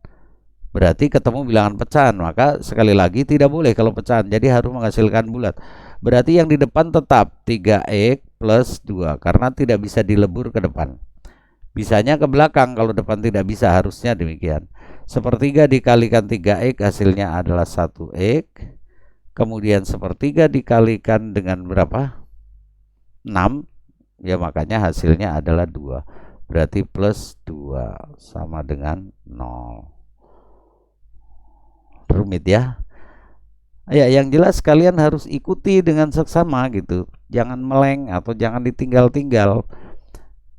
Berarti ketemu bilangan pecahan, maka sekali lagi tidak boleh kalau pecahan, jadi harus menghasilkan bulat. Berarti yang di depan tetap 3x plus 2, karena tidak bisa dilebur ke depan. Bisanya ke belakang, kalau depan tidak bisa, harusnya demikian. Sepertiga dikalikan 3x hasilnya adalah 1x. Kemudian sepertiga dikalikan dengan berapa? 6. Ya makanya hasilnya adalah 2. Berarti plus 2 sama dengan 0. Rumit ya? Ya, yang jelas kalian harus ikuti dengan seksama gitu. Jangan meleng atau jangan ditinggal-tinggal.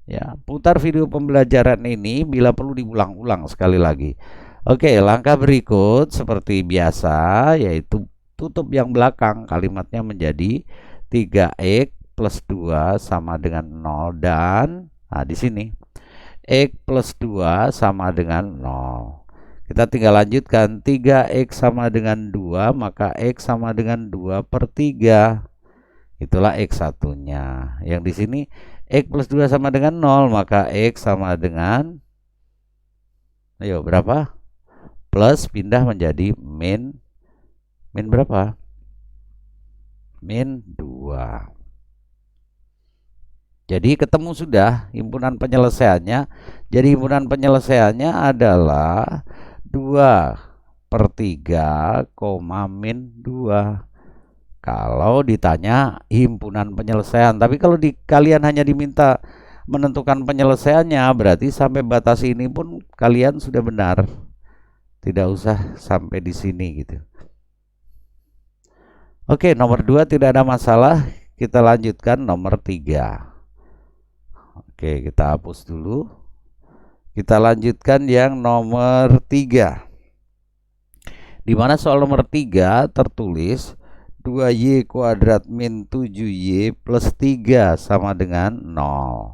Ya, putar video pembelajaran ini bila perlu diulang-ulang sekali lagi. Oke, langkah berikut seperti biasa yaitu tutup yang belakang. Kalimatnya menjadi 3x plus 2 sama dengan 0 dan di sini x plus 2 sama dengan 0. Kita tinggal lanjutkan. 3x sama dengan 2, maka x sama dengan 2 per 3. Itulah x satunya. Yang di sini x plus 2 sama dengan 0, maka x sama dengan, ayo berapa? Plus pindah menjadi min berapa? Min 2. Jadi ketemu sudah himpunan penyelesaiannya. Jadi himpunan penyelesaiannya adalah 2 per 3, min 2. Kalau ditanya himpunan penyelesaian. Tapi kalau kalian hanya diminta menentukan penyelesaiannya, berarti sampai batas ini pun kalian sudah benar. Tidak usah sampai di sini gitu. Oke, nomor 2 tidak ada masalah. Kita lanjutkan nomor 3. Oke, kita hapus dulu. Kita lanjutkan yang nomor 3. Di mana soal nomor 3 tertulis 2y kuadrat min 7y plus 3 sama dengan 0.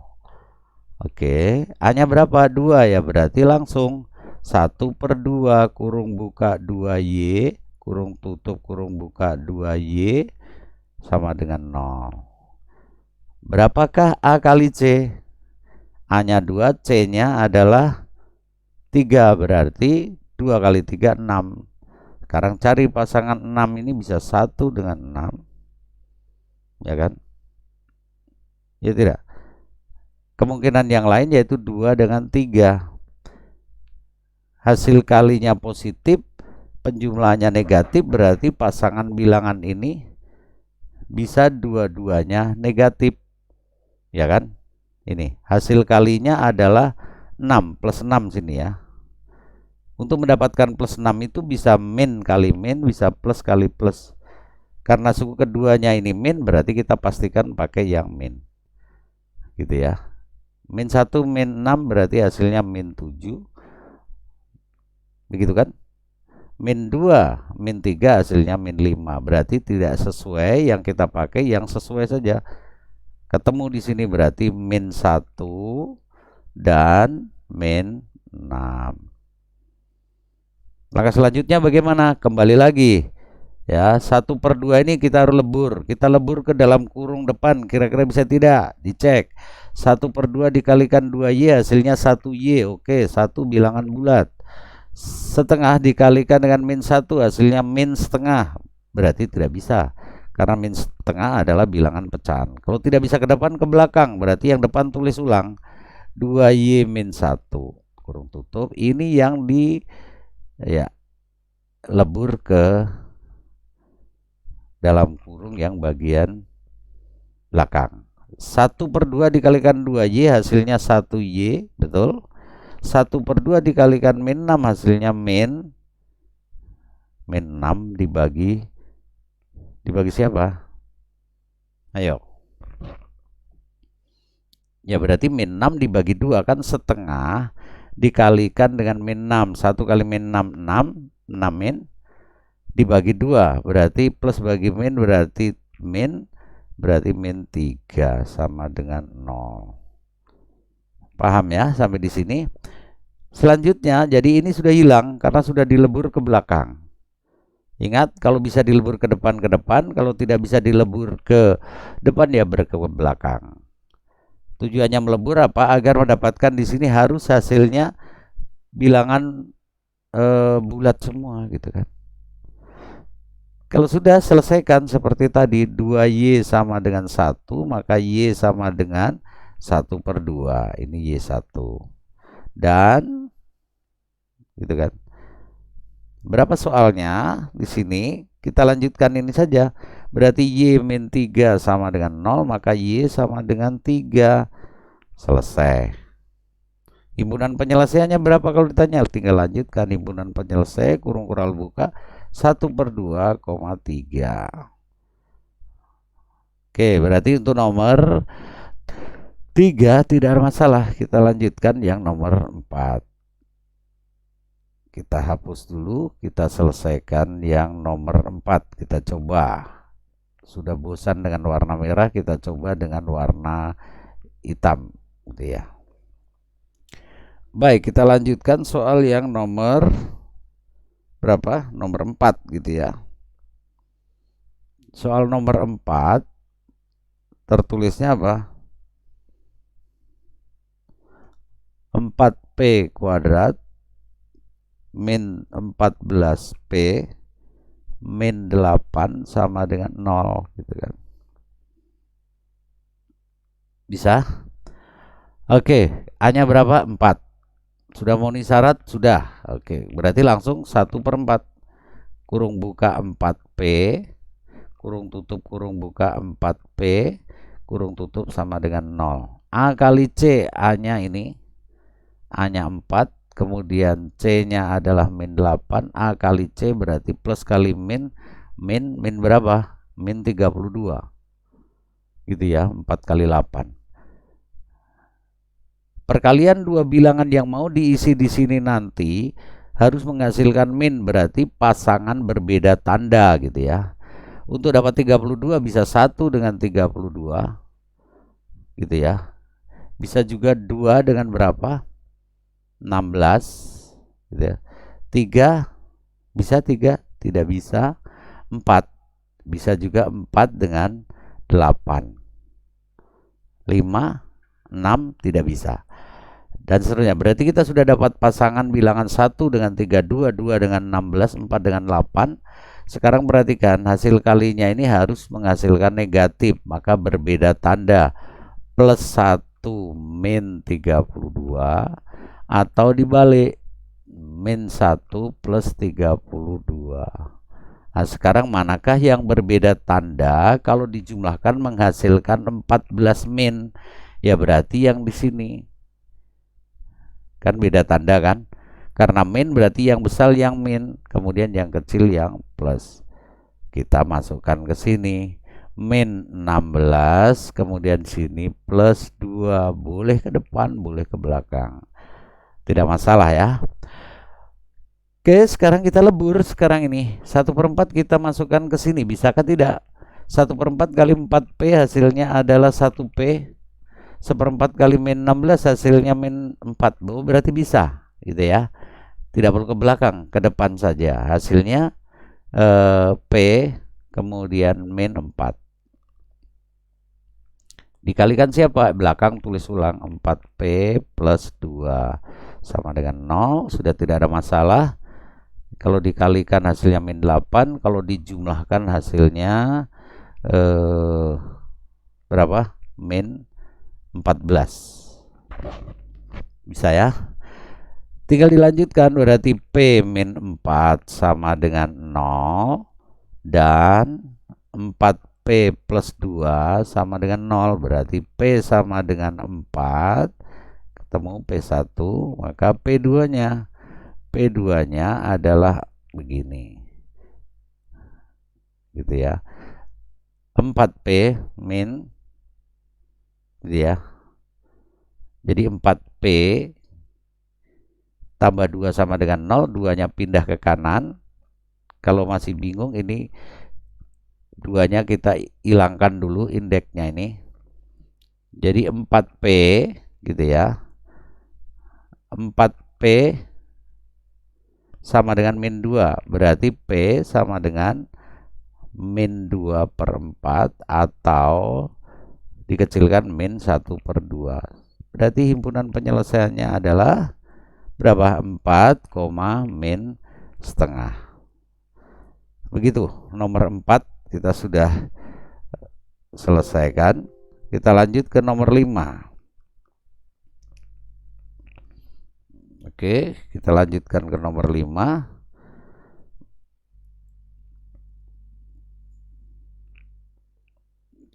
Oke, hanya berapa? 2 ya, berarti langsung 1 per 2 kurung buka 2y kurung tutup kurung buka 2y sama dengan 0. Berapakah A kali C? A-nya 2, C-nya adalah 3, berarti 2 kali 3, 6. Sekarang cari pasangan 6 ini bisa 1 dengan 6. Ya kan? Ya tidak? Kemungkinan yang lain yaitu 2 dengan 3. Hasil kalinya positif, penjumlahannya negatif, berarti pasangan bilangan ini bisa dua-duanya negatif. Ya kan? Ini hasil kalinya adalah 6 plus 6 sini ya. Untuk mendapatkan plus 6 itu bisa min kali min, bisa plus kali plus. Karena suku keduanya ini min, berarti kita pastikan pakai yang min. Gitu ya. Min 1 min 6 berarti hasilnya min 7. Begitu kan? Min 2 min 3 hasilnya min 5. Berarti tidak sesuai, yang kita pakai yang sesuai saja. Ketemu di sini berarti min 1 dan min 6. Langkah selanjutnya bagaimana? Kembali lagi ya, 1 per 2 ini kita harus lebur. Kita lebur ke dalam kurung depan, kira-kira bisa tidak? Dicek. 1 per 2 dikalikan 2y hasilnya 1y. Oke, 1 bilangan bulat. Setengah dikalikan dengan min 1 hasilnya min setengah. Berarti tidak bisa, karena min setengah adalah bilangan pecahan. Kalau tidak bisa ke depan, ke belakang, berarti yang depan tulis ulang. 2y min 1 kurung tutup. Ini yang lebur ke dalam kurung yang bagian belakang. 1 per 2 dikalikan 2y hasilnya 1y, betul. 1 per 2 dikalikan min 6 hasilnya min 6 dibagi siapa? Ayo. Ya berarti min 6 dibagi 2 kan setengah dikalikan dengan min 6. 1 kali min 6, 6 min dibagi 2 berarti plus bagi min berarti min 3 sama dengan 0. Paham ya sampai di sini? Selanjutnya, jadi ini sudah hilang karena sudah dilebur ke belakang. Ingat, kalau bisa dilebur ke depan, kalau tidak bisa dilebur ke depan ya ke belakang. Tujuannya melebur apa? Agar mendapatkan di sini harus hasilnya bilangan bulat semua gitu kan. Kalau sudah selesaikan seperti tadi 2y sama dengan 1, maka y sama dengan 1 per 2. Ini y1. Dan gitu kan. Berapa soalnya di sini? Kita lanjutkan ini saja. Berarti Y min 3 sama dengan 0, maka Y sama dengan 3. Selesai. Himpunan penyelesaiannya berapa kalau ditanya? Tinggal lanjutkan. Himpunan penyelesai kurung kural buka 1/2,3. Oke, berarti untuk nomor 3 tidak ada masalah. Kita lanjutkan yang nomor 4. Kita hapus dulu, kita selesaikan yang nomor 4. Kita coba. Sudah bosan dengan warna merah, kita coba dengan warna hitam, gitu ya. Baik, kita lanjutkan soal yang nomor berapa? Nomor 4 gitu ya. Soal nomor 4 tertulisnya apa? 4P kuadrat min 14P min 8 sama dengan 0 gitu kan. Bisa? Oke, A-nya berapa? 4. Sudah memenuhi syarat? Sudah. Oke, berarti langsung 1/4. Kurung buka 4P, kurung tutup kurung buka 4P, kurung tutup sama dengan 0. A kali C, A-nya ini, A-nya 4, kemudian C-nya adalah min 8, A kali C berarti plus kali min, min berapa? Min 32. Gitu ya, 4 kali 8. Perkalian dua bilangan yang mau diisi di sini nanti harus menghasilkan min, berarti pasangan berbeda tanda gitu ya. Untuk dapat 32 bisa 1 dengan 32 gitu ya. Bisa juga 2 dengan berapa? 16 gitu ya. 3 bisa 3? Tidak bisa. 4 bisa juga 4 dengan 8. 5, 6 tidak bisa. Dan seterusnya. Berarti kita sudah dapat pasangan bilangan 1 dengan 32, 2 dengan 16, 4 dengan 8. Sekarang perhatikan hasil kalinya ini harus menghasilkan negatif, maka berbeda tanda. Plus 1 min 32 atau dibalik min 1 plus 32. Nah, sekarang manakah yang berbeda tanda? Kalau dijumlahkan menghasilkan 14 min. Ya berarti yang di sini. Kan beda tanda kan? Karena min berarti yang besar yang min, kemudian yang kecil yang plus. Kita masukkan ke sini. Min 16, kemudian sini plus 2. Boleh ke depan, boleh ke belakang. Tidak masalah ya. Oke, sekarang kita lebur. Sekarang ini 1/4 kita masukkan ke sini. Bisakah tidak? 1/4 kali 4P hasilnya adalah 1P. 1/4 kali min 16 hasilnya min 4. Berarti bisa gitu ya. Tidak perlu ke belakang, ke depan saja. Hasilnya P kemudian min 4. Dikalikan siapa? Belakang tulis ulang. 4P plus 2 sama dengan 0. Sudah tidak ada masalah. Kalau dikalikan hasilnya min 8. Kalau dijumlahkan hasilnya berapa? Min 14. Bisa ya. Tinggal dilanjutkan, berarti P min 4 sama dengan 0 dan 4P plus 2 sama dengan 0. Berarti P sama dengan 4, ketemu P1, maka P2-nya adalah begini. Gitu ya. 4P min gitu ya. Jadi 4P tambah 2 sama dengan 0, 2-nya pindah ke kanan. Kalau masih bingung, ini 2-nya kita hilangkan dulu indeksnya ini. Jadi 4P gitu ya. 4P sama dengan min 2. Berarti P sama dengan min 2/4 atau dikecilkan min 1/2. Berarti himpunan penyelesaiannya adalah berapa? 4, min setengah. Begitu, nomor 4 kita sudah selesaikan. Kita lanjut ke nomor 5. Oke, kita lanjutkan ke nomor 5.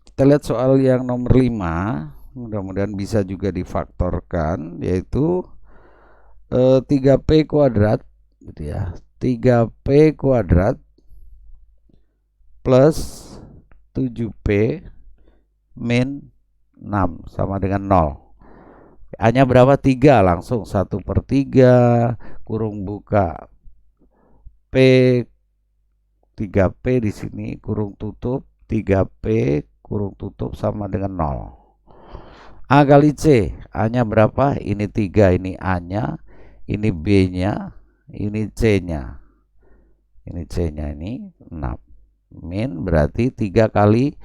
Kita lihat soal yang nomor 5. Mudah-mudahan bisa juga difaktorkan, yaitu 3P kuadrat gitu ya. 3P kuadrat plus 7P min 6 sama dengan 0. A-nya berapa? 3. Langsung 1/3 kurung buka P 3P di sini kurung tutup 3P kurung tutup sama dengan 0. A kali C, A-nya berapa? Ini 3, ini A-nya, ini B-nya, ini C-nya. Ini C-nya, ini 6. Min berarti 3 kali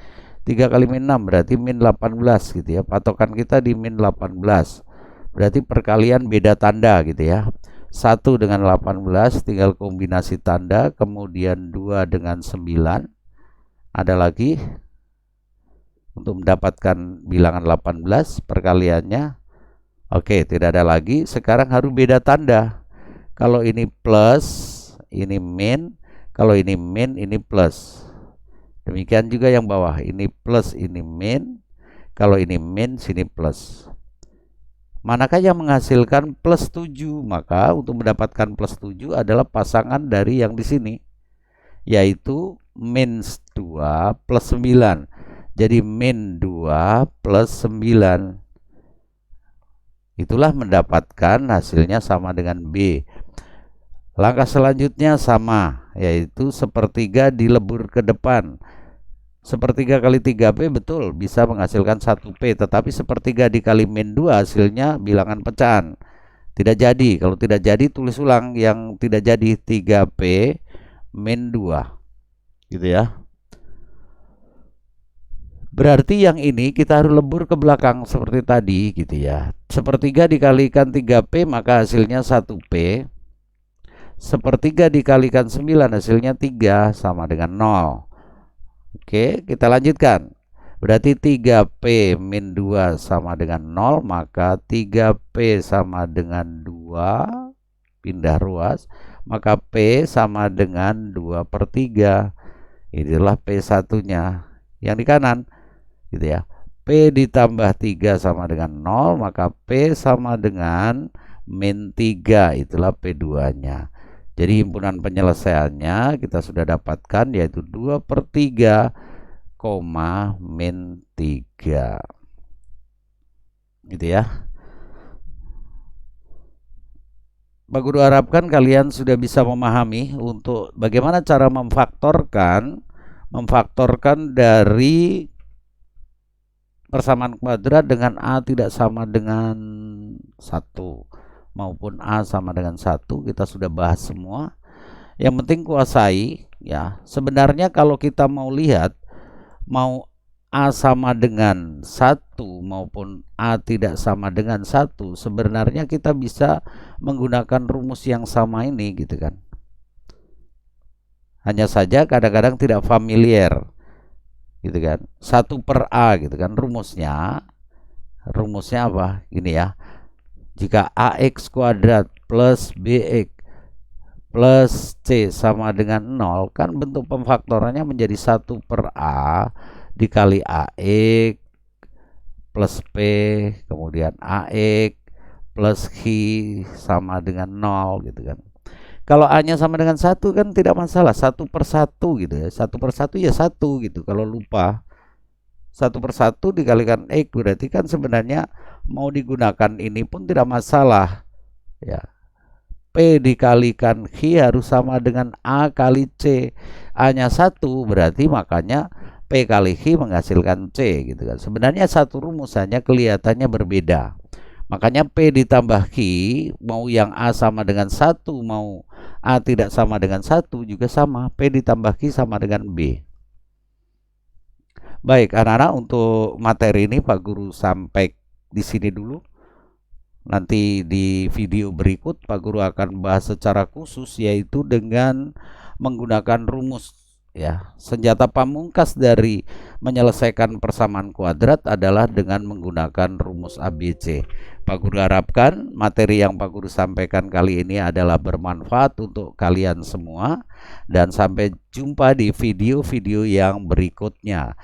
min 6 berarti min 18 gitu ya. Patokan kita di min 18. Berarti perkalian beda tanda gitu ya. 1 dengan 18 tinggal kombinasi tanda, kemudian 2 dengan 9. Ada lagi untuk mendapatkan bilangan 18 perkaliannya. Oke, tidak ada lagi. Sekarang harus beda tanda. Kalau ini plus, ini min. Kalau ini min, ini plus. Demikian juga yang bawah. Ini plus, ini min. Kalau ini min, sini plus. Manakah yang menghasilkan plus 7? Maka untuk mendapatkan plus 7 adalah pasangan dari yang di sini, yaitu min 2 plus 9. Jadi min 2 plus 9. Itulah mendapatkan hasilnya sama dengan B. Langkah selanjutnya sama, yaitu sepertiga dilebur ke depan. Sepertiga kali 3P betul bisa menghasilkan 1P, tetapi sepertiga dikali min 2 hasilnya bilangan pecahan. Tidak jadi. Kalau tidak jadi tulis ulang yang tidak jadi, 3P min 2. Gitu ya. Berarti yang ini kita harus lebur ke belakang seperti tadi gitu ya. Sepertiga dikalikan 3P maka hasilnya 1P. Sepertiga dikalikan 9 hasilnya 3 sama dengan 0. Oke, kita lanjutkan. Berarti 3P min 2 sama dengan 0, maka 3P sama dengan 2, pindah ruas, maka P sama dengan 2/3. Inilah P1-nya yang di kanan gitu ya. P ditambah 3 sama dengan 0, maka P sama dengan min 3, itulah P2-nya. Jadi himpunan penyelesaiannya kita sudah dapatkan, yaitu 2/3, min 3. Gitu ya. Pak Guru harapkan kalian sudah bisa memahami untuk bagaimana cara memfaktorkan dari persamaan kuadrat dengan A tidak sama dengan 1 maupun A sama dengan 1. Kita sudah bahas semua. Yang penting kuasai ya. Sebenarnya kalau kita mau lihat mau A sama dengan 1 maupun A tidak sama dengan 1, sebenarnya kita bisa menggunakan rumus yang sama ini gitu kan. Hanya saja kadang-kadang tidak familiar gitu kan. 1/A gitu kan rumusnya apa? Gini ya. Jika AX kuadrat plus BX plus C sama dengan 0, kan bentuk pemfaktorannya menjadi 1/A dikali AX plus P, kemudian AX plus Q sama dengan 0 gitu kan. Kalau A-nya sama dengan 1 kan tidak masalah, 1/1 gitu ya. 1/1 ya 1 gitu. Kalau lupa 1/1 dikalikan X berarti kan sebenarnya mau digunakan ini pun tidak masalah ya. P dikalikan Q harus sama dengan A kali C. A-nya 1 berarti makanya P kali Q menghasilkan C gitu kan. Sebenarnya satu rumus hanya kelihatannya berbeda. Makanya P ditambah Q, mau yang A sama dengan 1 mau A tidak sama dengan 1 juga sama. P ditambah Q sama dengan B. Baik, anak-anak, untuk materi ini Pak Guru sampai di sini dulu. Nanti di video berikut Pak Guru akan bahas secara khusus, yaitu dengan menggunakan rumus Ya, senjata pamungkas dari menyelesaikan persamaan kuadrat adalah dengan menggunakan rumus ABC. Pak Guru harapkan materi yang Pak Guru sampaikan kali ini adalah bermanfaat untuk kalian semua, dan sampai jumpa di video-video yang berikutnya.